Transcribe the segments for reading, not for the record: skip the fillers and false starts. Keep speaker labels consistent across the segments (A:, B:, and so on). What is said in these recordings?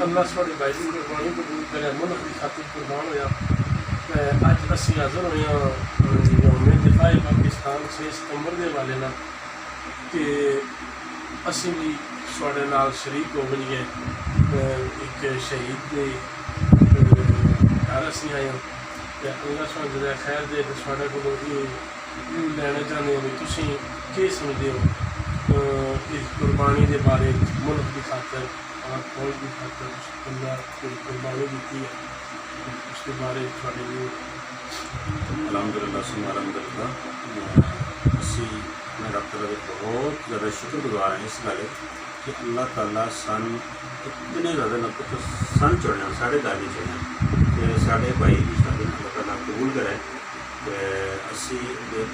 A: अल्लाह साढ़े भाई की कुर्बानी कबूल करे, मुल्क की खातिर कुर्बान होया। अज असी हाज़र होए यौम दिफा पाकिस्तान 6 सितंबर के हवाले नाल कि असी भी साढ़े नाल शरीक हो गए एक शहीद के घर असी आए हैं। अल्लाह सानू जज़ा खैर दे। तो साढ़े को लैना चाहते हैं भी तुसीं के समझते हो इस कुर्बानी के बारे, मुल्क की खातर और फौज की खातर बंदा कुर्बानी दी है, उसके बारे थोड़े लिए।
B: अलहमदुलिल्लाह अलहमदुलिल्लाह असी मैं रब तआला दे बहुत ज़्यादा शुक्रगुजार हैं इस गल कि अल्लाह ताला सन इतने ज़्यादा मतलब सन चुने साढ़े दादी चुने कि साढ़े भाई की शादी अल्लाह ताला कबूल करे। असी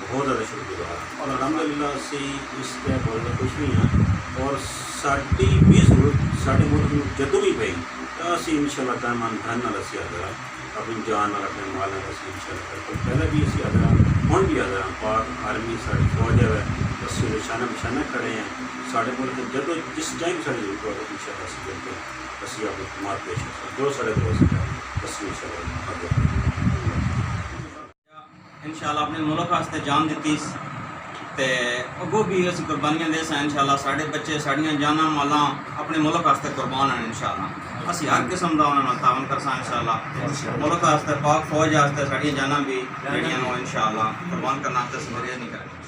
B: बहुत ज़्यादा शुक्रगुजार हैं और अलहमदुलिल्लाह असी इस बोलने खुश भी हैं और साड़ी भी जरूरत साढ़े मुल्क में जदों भी पई तो असी इंशाअल्लाह तआला धन नाल असी हाज़र हां, अपनी जान नाल अपने माल नाल असी इंशाअल्लाह पहले भी असी हाज़र हां, हुण भी हाज़र हां। पाक आर्मी साड़ी फौज है असी निशाना बिशाना खड़े हैं। साढ़े मुल्क जदों जिस टाइम साड़ी जरूरत हो इंशाअल्लाह असी बिल्कुल असी अपनी खिदमत पेश करें जो साढ़े को असी इंशाअल्लाह हाज़र
C: इंशाअल्लाह अपने मुल्क वास्ते जान दी ते अगों भी असी कुर्बानियां दे सा इंशाअल्लाह। साढ़े बच्चे साड़ियां जाना माला अपने मुल्क वास्ते कुर्बान हैं इंशाअल्लाह। असी हर किस्म का उन्होंने तावन करसा इंशाअल्लाह। मुल्क वास्ते पाक फौज वास्ते साड़ियां जाना भी इंशाअल्लाह कुर्बान करना समझ नहीं करें।